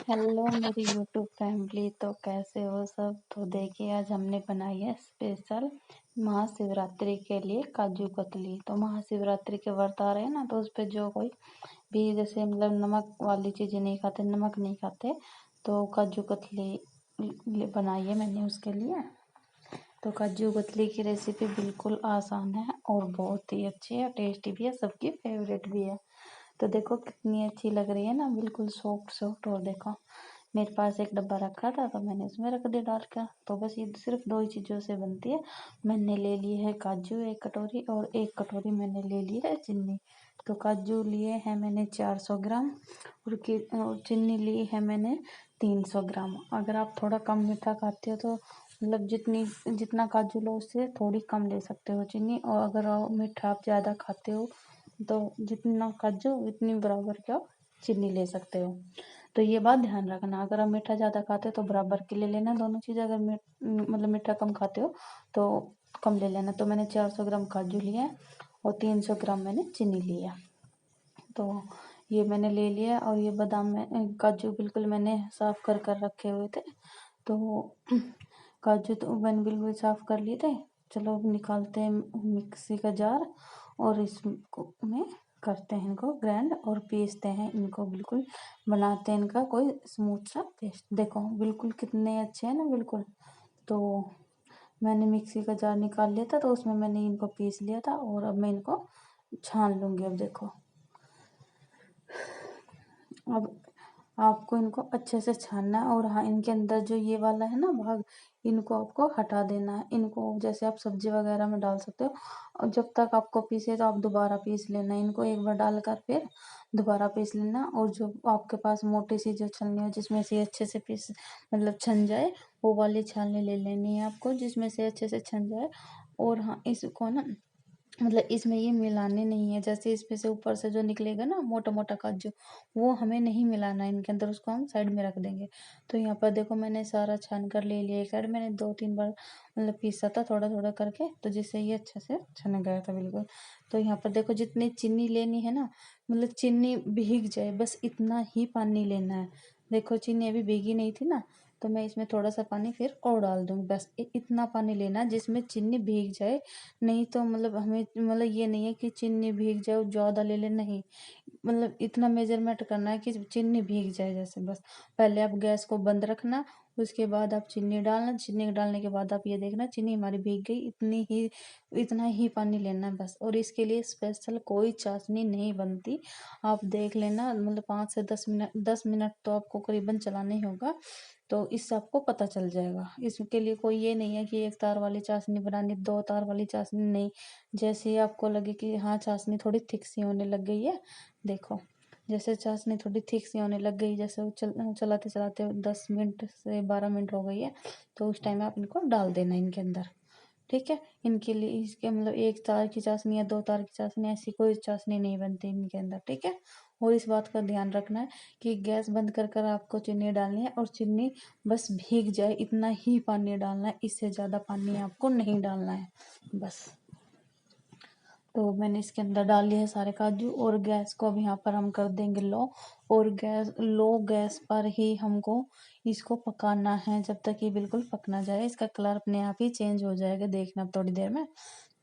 Hello मेरी YouTube family. तो कैसे हो सब। तो देखिए आज हमने बनाई है स्पेशल महाशिवरात्रि के लिए काजू कतली। तो महाशिवरात्रि के व्रत आ रहे हैं ना, तो उस पे जो कोई भी जैसे मतलब नमक वाली चीज़ें नहीं खाते, नमक नहीं खाते, तो काजू कतली बनाई है मैंने उसके लिए। तो काजू कतली की रेसिपी बिल्कुल आसान है और बहुत ही अच्छी है, टेस्टी भी है, सबकी फेवरेट भी है। तो देखो कितनी अच्छी लग रही है ना, बिल्कुल सॉफ्ट सॉफ्ट। और देखो मेरे पास एक डब्बा रखा था तो मैंने उसमें रख दिया डाल कर। तो बस ये सिर्फ दो ही चीज़ों से बनती है। मैंने ले ली है काजू 1 कटोरी, और 1 कटोरी मैंने ले ली है चीनी। तो काजू लिए हैं मैंने 400 ग्राम, और चीनी ली है मैंने 300 ग्राम। अगर आप थोड़ा कम मीठा खाते हो तो मतलब जितना काजू लो उससे थोड़ी कम ले सकते हो चीनी, और अगर मीठा आप ज़्यादा खाते हो तो जितना काजू उतनी बराबर के आप चीनी ले सकते हो। तो ये बात ध्यान रखना, अगर आप मीठा ज़्यादा खाते हो तो बराबर के ले लेना दोनों चीज़। अगर मतलब मीठा कम खाते हो तो कम ले लेना। तो मैंने 400 ग्राम काजू लिया है और 300 ग्राम मैंने चीनी लिया। तो ये मैंने ले लिया, और ये बादाम में काजू बिल्कुल मैंने साफ कर कर रखे हुए थे। तो काजू तो मैंने बिल्कुल साफ कर लिए थे। चलो अब निकालते हैं मिक्सी का जार, और इसको में करते हैं इनको ग्राइंड और पीसते हैं इनको, बिल्कुल बनाते हैं इनका कोई स्मूथ सा पेस्ट। देखो बिल्कुल कितने अच्छे हैं ना बिल्कुल। तो मैंने मिक्सी का जार निकाल लिया था, तो उसमें मैंने इनको पीस लिया था, और अब मैं इनको छान लूँगी। अब देखो अब आपको इनको अच्छे से छानना है, और हाँ इनके अंदर जो ये वाला है ना भाग, इनको आपको हटा देना है। इनको जैसे आप सब्जी वगैरह में डाल सकते हो, और जब तक आपको पीसे तो आप दोबारा पीस लेना। इनको एक बार डालकर फिर दोबारा पीस लेना। और जो आपके पास मोटी सी जो छलनी हो जिसमें से अच्छे से पीस मतलब छन जाए, वो वाली छलनी ले लेनी है आपको जिसमें से अच्छे से छन जाए। और हाँ इसको ना मतलब इसमें ये मिलाने नहीं है, जैसे इसमें से ऊपर से जो निकलेगा ना मोटा मोटा काजू, वो हमें नहीं मिलाना है इनके अंदर, उसको हम साइड में रख देंगे। तो यहाँ पर देखो मैंने सारा छान कर ले लिया एक साइड। मैंने 2-3 बार मतलब पीसा था थोड़ा थोड़ा करके, तो जिससे ये अच्छे से छन गया था बिल्कुल। तो यहाँ पर देखो जितनी चीनी लेनी है ना, मतलब चीनी भीग जाए बस इतना ही पानी लेना है। देखो चीनी अभी भीगी नहीं थी ना, तो मैं इसमें थोड़ा सा पानी फिर और डाल दूँगी। बस इतना पानी लेना जिसमें चीनी भीग जाए। नहीं तो मतलब हमें मतलब ये नहीं है कि चीनी भीग जाए और ज़्यादा ले ले, नहीं। मतलब इतना मेजरमेंट करना है कि चीनी भीग जाए जैसे, बस। पहले आप गैस को बंद रखना, उसके बाद आप चीनी डालना। चीनी डालने के बाद आप ये देखना चीनी हमारी भीग गई, इतना ही पानी लेना है बस। और इसके लिए स्पेशल कोई चाशनी नहीं बनती। आप देख लेना मतलब 5 से 10 मिनट, 10 मिनट तो आपको करीबन चलाना ही होगा, तो इससे आपको पता चल जाएगा। इसके लिए कोई ये नहीं है कि एक तार वाली चाशनी बनानी, 2 तार वाली चाशनी नहीं। जैसे ही आपको लगे कि हाँ चाशनी थोड़ी थिक सी होने लग गई है, देखो जैसे चाशनी थोड़ी थिक सी होने लग गई, जैसे चलाते चलाते 10 मिनट से 12 मिनट हो गई है, तो उस टाइम आप इनको डाल देना इनके अंदर। ठीक है, इनके लिए इसके मतलब 1 तार की चाशनी या 2 तार की चाशनी, ऐसी कोई चाशनी नहीं बनती इनके अंदर। ठीक है, और इस बात का ध्यान रखना है कि गैस बंद कर कर आपको चीनी डालनी है, और चीनी बस भीग जाए इतना ही पानी डालना है, इससे ज़्यादा पानी आपको नहीं डालना है बस। तो मैंने इसके अंदर डाल लिए है सारे काजू, और गैस को अब यहाँ पर हम कर देंगे लो। और लो गैस पर ही हमको इसको पकाना है जब तक ये बिल्कुल पक ना जाए। इसका कलर अपने आप ही चेंज हो जाएगा, देखना थोड़ी देर में।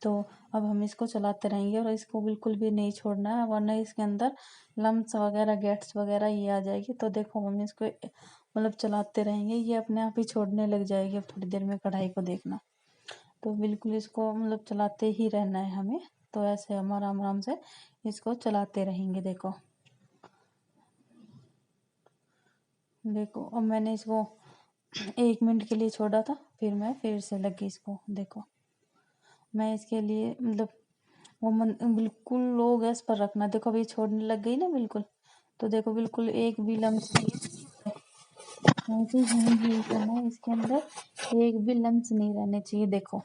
तो अब हम इसको चलाते रहेंगे, और इसको बिल्कुल भी नहीं छोड़ना है, वरना इसके अंदर लम्स वगैरह गैट्स वगैरह ये आ जाएगी। तो देखो हम इसको मतलब चलाते रहेंगे, ये अपने आप ही छोड़ने लग जाएगी अब थोड़ी देर में, कढ़ाई को देखना। तो बिल्कुल इसको मतलब चलाते ही रहना है हमें। तो ऐसे हम आराम आराम से इसको चलाते रहेंगे। देखो देखो अब मैंने इसको 1 मिनट के लिए छोड़ा था, फिर मैं फिर से लगी इसको। देखो मैं इसके लिए मतलब बिल्कुल लो गैस पर रखना। देखो अभी छोड़ने लग गई ना बिल्कुल। तो देखो बिल्कुल एक भी लम्स नहीं, ऐसे ही करना है, इसके अंदर एक भी लम्स नहीं रहने चाहिए। देखो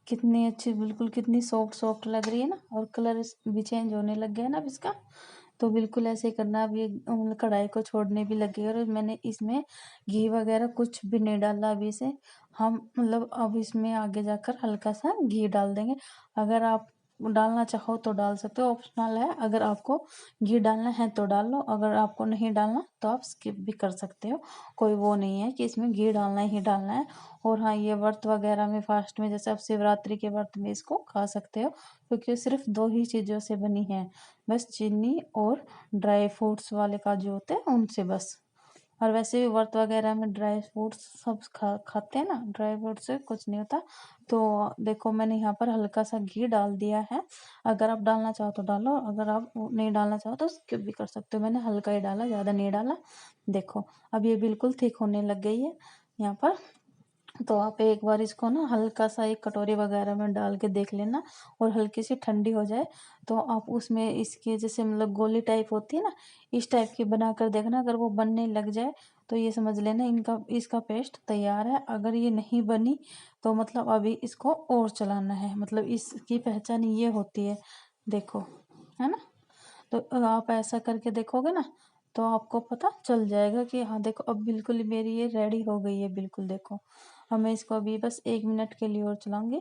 कितनी अच्छी बिल्कुल कितनी सॉफ्ट सॉफ्ट लग रही है ना, और कलर भी चेंज होने लग गया है ना अब इसका। तो बिल्कुल ऐसे ही करना। अब ये कढ़ाई को छोड़ने भी लगी, और मैंने इसमें घी वगैरह कुछ भी नहीं डाला अभी से। हम मतलब अब इसमें आगे जाकर हल्का सा घी डाल देंगे। अगर आप डालना चाहो तो डाल सकते हो, ऑप्शनल है। अगर आपको घी डालना है तो डाल लो, अगर आपको नहीं डालना तो आप स्किप भी कर सकते हो। कोई वो नहीं है कि इसमें घी डालना ही डालना है। और हाँ, ये व्रत वगैरह में फास्ट में जैसे आप शिवरात्रि के व्रत में इसको खा सकते हो, क्योंकि सिर्फ दो ही चीज़ों से बनी है, बस चीनी और ड्राई फ्रूट्स वाले काजू होते हैं उनसे बस। और वैसे भी व्रत वगैरह में ड्राई फ्रूट्स सब खाते हैं ना, ड्राई फ्रूट से कुछ नहीं होता। तो देखो मैंने यहाँ पर हल्का सा घी डाल दिया है, अगर आप डालना चाहो तो डालो, अगर आप नहीं डालना चाहो तो स्किप भी कर सकते हो। मैंने हल्का ही डाला, ज़्यादा नहीं डाला। देखो अब ये बिल्कुल थिक होने लग गई है यहाँ पर। तो आप एक बार इसको ना हल्का सा एक कटोरी वगैरह में डाल के देख लेना, और हल्की सी ठंडी हो जाए तो आप उसमें इसके जैसे मतलब गोली टाइप होती है ना, इस टाइप की बना कर देखना। अगर वो बनने लग जाए तो ये समझ लेना इनका इसका पेस्ट तैयार है। अगर ये नहीं बनी तो मतलब अभी इसको और चलाना है, मतलब इसकी पहचान ये होती है। देखो, है ना। तो आप ऐसा करके देखोगे ना तो आपको पता चल जाएगा कि हाँ देखो अब बिल्कुल मेरी ये रेडी हो गई है बिल्कुल। देखो अब मैं इसको अभी बस 1 मिनट के लिए और चलाऊंगी,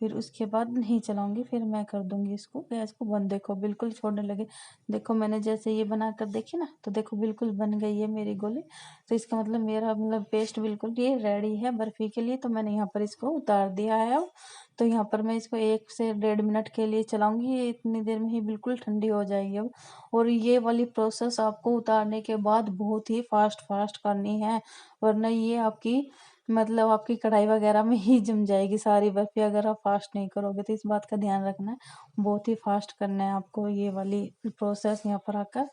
फिर उसके बाद नहीं चलाऊंगी, फिर मैं कर दूंगी इसको गैस को बंद। देखो बिल्कुल छोड़ने लगे। देखो मैंने जैसे ये बना कर देखी ना, तो देखो बिल्कुल बन गई है मेरी गोली। तो इसका मतलब मेरा मतलब पेस्ट बिल्कुल ये रेडी है बर्फी के लिए। तो मैंने यहाँ पर इसको उतार दिया है अब। तो यहाँ पर मैं इसको 1 से 1.5 मिनट के लिए चलाऊंगी, ये इतनी देर में ही बिल्कुल ठंडी हो जाएगी अब। और ये वाली प्रोसेस आपको उतारने के बाद बहुत ही फास्ट फास्ट करनी है, वरना ये आपकी मतलब आपकी कढ़ाई वगैरह में ही जम जाएगी सारी बर्फी, अगर आप फास्ट नहीं करोगे। तो इस बात का ध्यान रखना है, बहुत ही फास्ट करना है आपको ये वाली प्रोसेस यहाँ पर आकर।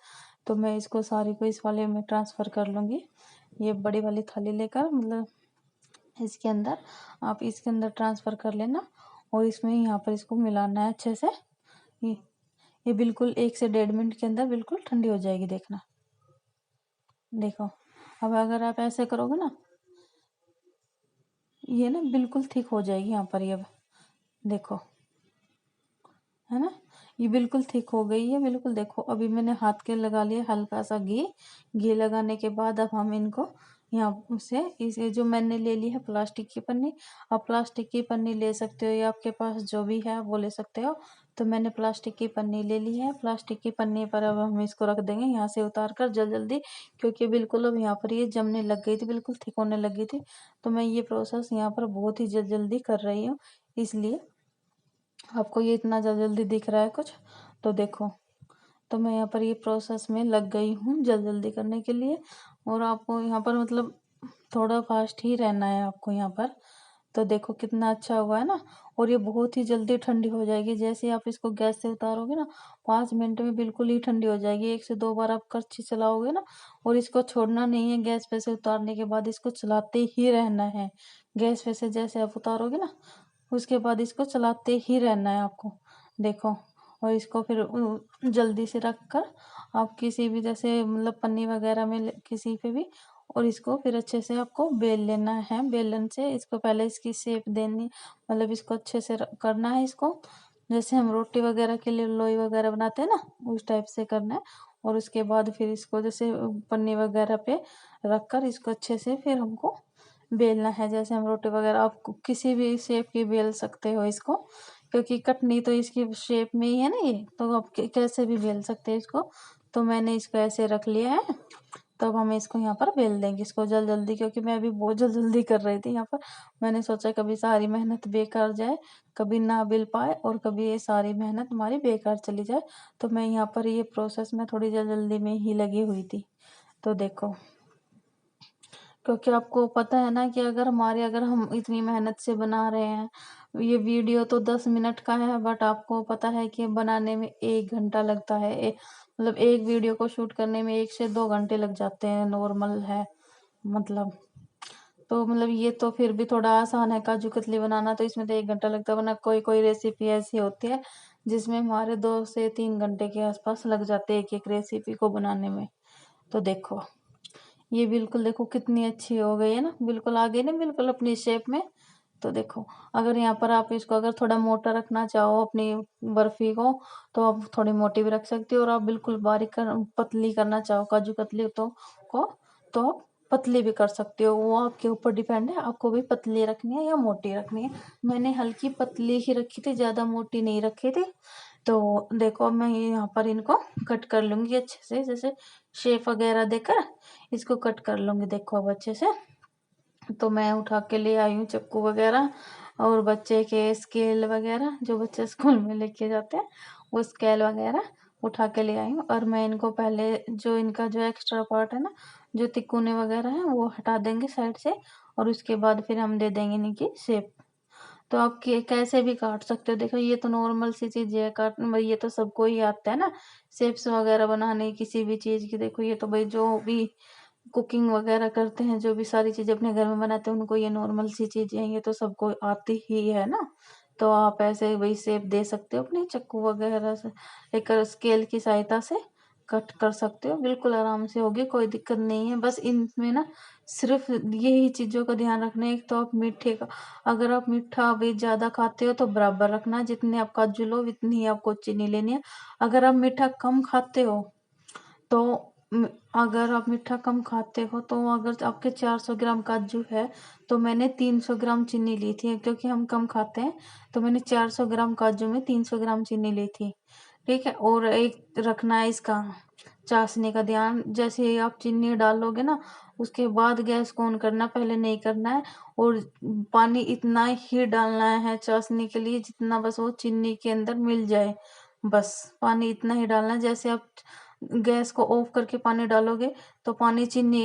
तो मैं इसको सारी को इस वाले में ट्रांसफ़र कर लूँगी, ये बड़ी वाली थाली लेकर, मतलब इसके अंदर आप इसके अंदर ट्रांसफ़र कर लेना। और इसमें यहाँ पर इसको मिलाना है अच्छे से। ये ये बिल्कुल 1 से 1.5 मिनट के अंदर बिल्कुल ठंडी हो जाएगी, देखना। देखो अब अगर आप ऐसे करोगे ना, ये ना बिल्कुल थिक हो जाएगी यहाँ पर ये। अब देखो, है ना, ये बिल्कुल थिक हो गई है बिल्कुल। देखो अभी मैंने हाथ के लगा लिया हल्का सा घी। घी लगाने के बाद अब हम इनको यहाँ से इसे जो मैंने ले ली है प्लास्टिक की पन्नी, आप प्लास्टिक की पन्नी ले सकते हो या आपके पास जो भी है वो ले सकते हो। तो मैंने प्लास्टिक की पन्नी ले ली है, प्लास्टिक की पन्नी पर अब हम इसको रख देंगे यहाँ से उतार कर जल्दी जल्दी, क्योंकि बिल्कुल अब यहाँ पर ये जमने लग गई थी, बिल्कुल थिक होने लग गई थी। तो मैं ये प्रोसेस यहाँ पर बहुत ही जल्दी कर रही हूँ, इसलिए आपको ये इतना जल्दी दिख रहा है कुछ। तो देखो, तो मैं यहाँ पर ये प्रोसेस में लग गई हूँ जल्दी करने के लिए। और आपको यहाँ पर मतलब थोड़ा फास्ट ही रहना है आपको यहाँ पर। तो देखो कितना अच्छा हुआ है ना। और ये बहुत ही जल्दी ठंडी हो जाएगी, जैसे ही आप इसको गैस से उतारोगे ना 5 मिनट में बिल्कुल ही ठंडी हो जाएगी। 1 से 2 बार आप करछी चलाओगे ना, और इसको छोड़ना नहीं है। गैस पे से उतारने के बाद इसको चलाते ही रहना है। गैस पे से जैसे आप उतारोगे ना, उसके बाद इसको चलाते ही रहना है आपको। देखो, और इसको फिर जल्दी से रख कर आप किसी भी जैसे मतलब पन्नी वगैरह में किसी पे भी, और इसको फिर अच्छे से आपको बेल लेना है। बेलन से इसको पहले इसकी शेप देनी, मतलब इसको अच्छे से करना है इसको, जैसे हम रोटी वगैरह के लिए लोई वगैरह बनाते हैं ना, उस टाइप से करना है। और उसके बाद फिर इसको जैसे पन्नी वगैरह पे रख कर इसको अच्छे से फिर हमको बेलना है। जैसे हम रोटी वगैरह आप किसी भी शेप की बेल सकते हो इसको, क्योंकि कटनी तो इसकी शेप में ही है ना ये, तो आप कैसे भी बेल सकते हैं इसको। तो मैंने इसको ऐसे रख लिया है। तो अब हम इसको यहाँ पर बेल देंगे इसको जल्दी, क्योंकि मैं अभी बहुत जल्दी कर रही थी यहाँ पर। मैंने सोचा कभी सारी मेहनत बेकार जाए, कभी ना बेल पाए, और कभी ये सारी मेहनत हमारी बेकार चली जाए। तो मैं यहाँ पर ये प्रोसेस में थोड़ी जल्दी में ही लगी हुई थी। तो देखो, क्योंकि आपको पता है ना कि अगर हम इतनी मेहनत से बना रहे हैं, ये वीडियो तो 10 मिनट का है, बट आपको पता है कि बनाने में 1 घंटा लगता है। मतलब एक वीडियो को शूट करने में 1 से 2 घंटे लग जाते हैं, नॉर्मल है मतलब। तो मतलब ये तो फिर भी थोड़ा आसान है काजू कतली बनाना, तो इसमें तो 1 घंटा लगता है। वरना कोई कोई रेसिपी ऐसी होती है जिसमें हमारे 2 से 3 घंटे के आसपास लग जाते हैं एक एक रेसिपी को बनाने में। तो देखो, ये बिल्कुल देखो कितनी अच्छी हो गई है ना, बिल्कुल आ गई ना बिल्कुल अपनी शेप में। तो देखो, अगर यहाँ पर आप इसको अगर थोड़ा मोटा रखना चाहो अपनी बर्फी को, तो आप थोड़ी मोटी भी रख सकते हो। और आप बिल्कुल बारीक पतली करना चाहो काजू कतली तो को तो आप पतली भी कर सकते हो, वो आपके ऊपर डिपेंड है, आपको भी पतली रखनी है या मोटी रखनी है। मैंने हल्की पतली ही रखी थी, ज़्यादा मोटी नहीं रखी थी। तो देखो अब मैं यहाँ पर इनको कट कर लूँगी अच्छे से, जैसे शेप वगैरह देकर इसको कट कर लूँगी। देखो अब अच्छे से, तो मैं उठा के ले आई हूँ चक्कू वगैरह और बच्चे के स्केल वगैरह, जो बच्चे स्कूल में लेके जाते हैं वो स्केल वगैरह उठा के ले आई हूँ। और मैं इनको पहले जो इनका जो एक्स्ट्रा पार्ट है ना, जो तिकोने वगैरह है वो हटा देंगे साइड से, और उसके बाद फिर हम दे देंगे इनकी शेप। तो आप कैसे भी काट सकते हो। देखो ये तो नॉर्मल सी चीज है, काट भाई ये तो सबको ही आता है ना, शेप्स वगैरह बनाने किसी भी चीज की। देखो ये तो भाई जो भी कुकिंग वगैरह करते हैं, जो भी सारी चीजें अपने घर में बनाते हैं, उनको ये नॉर्मल सी चीजें हैं, ये तो सबको आती ही है ना। तो आप ऐसे वही शेप दे सकते हो अपने चक्कू वगैरह से, एक स्केल की सहायता से कट कर सकते हो, बिल्कुल आराम से होगी, कोई दिक्कत नहीं है। बस इनमें ना सिर्फ यही चीजों का ध्यान रखना है। एक तो आप मीठे का, अगर आप मीठा भी ज्यादा खाते हो तो बराबर रखना, जितने आप काजू लो उतनी ही आपको चीनी लेनी है। अगर आप मीठा कम खाते हो तो अगर आप मीठा कम खाते हो तो अगर आपके 400 ग्राम काजू है तो मैंने 300 ग्राम चीनी ली थी, क्योंकि हम कम खाते हैं। तो मैंने 400 ग्राम काजू में 300 ग्राम चीनी ली थी। ठीक है, और एक रखना है इसका चाशनी का ध्यान। जैसे ही आप चीनी डालोगे ना, उसके बाद गैस को ऑन करना, पहले नहीं करना है। और पानी इतना ही डालना है चाशनी के लिए जितना बस वो चीनी के अंदर मिल जाए, बस पानी इतना ही डालना है। जैसे आप गैस को ऑफ करके पानी डालोगे तो पानी चीनी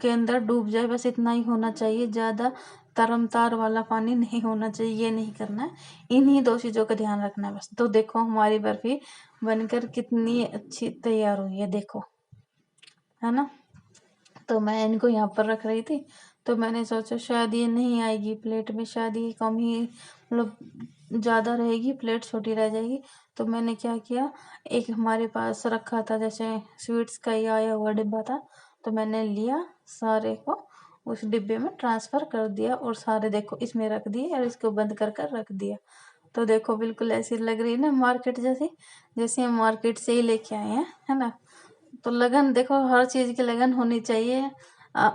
के अंदर डूब जाए, बस इतना ही होना चाहिए, ज्यादा तरमतार वाला पानी नहीं होना चाहिए, ये नहीं करना है। इन्हीं दो चीजों का ध्यान रखना है बस। तो देखो हमारी बर्फी बनकर कितनी अच्छी तैयार हुई है, देखो, है ना। तो मैं इनको यहाँ पर रख रही थी, तो मैंने सोचा शायद ये नहीं आएगी प्लेट में, शायद ये कम ही मतलब ज़्यादा रहेगी, प्लेट छोटी रह जाएगी। तो मैंने क्या किया, एक हमारे पास रखा था जैसे स्वीट्स का ही आया हुआ डिब्बा था, तो मैंने लिया सारे को उस डिब्बे में ट्रांसफ़र कर दिया, और सारे देखो इसमें रख दिए और इसको बंद कर कर रख दिया। तो देखो बिल्कुल ऐसी लग रही है ना मार्केट जैसी, जैसे हम मार्केट से ही लेके आए हैं, है ना। तो लगन देखो, हर चीज की लगन होनी चाहिए। आ,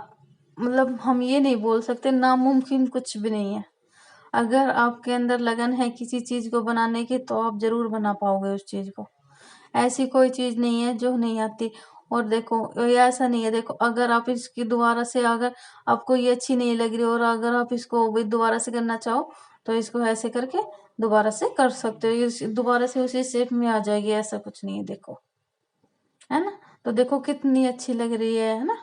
मतलब हम ये नहीं बोल सकते नामुमकिन कुछ भी नहीं है। अगर आपके अंदर लगन है किसी चीज को बनाने की तो आप जरूर बना पाओगे उस चीज को। ऐसी कोई चीज नहीं है जो नहीं आती। और देखो ये ऐसा नहीं है, देखो अगर आप इसकी दोबारा से, अगर आपको ये अच्छी नहीं लग रही और अगर आप इसको भी दोबारा से करना चाहो तो इसको ऐसे करके दोबारा से कर सकते हो, ये दोबारा से उसी शेप में आ जाएगी, ऐसा कुछ नहीं है, देखो, है ना। तो देखो कितनी अच्छी लग रही है ना।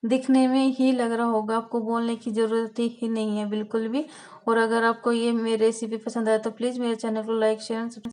दिखने में ही लग रहा होगा, आपको बोलने की जरूरत ही नहीं है बिल्कुल भी। और अगर आपको ये मेरी रेसिपी पसंद आए तो प्लीज मेरे चैनल को लाइक शेयर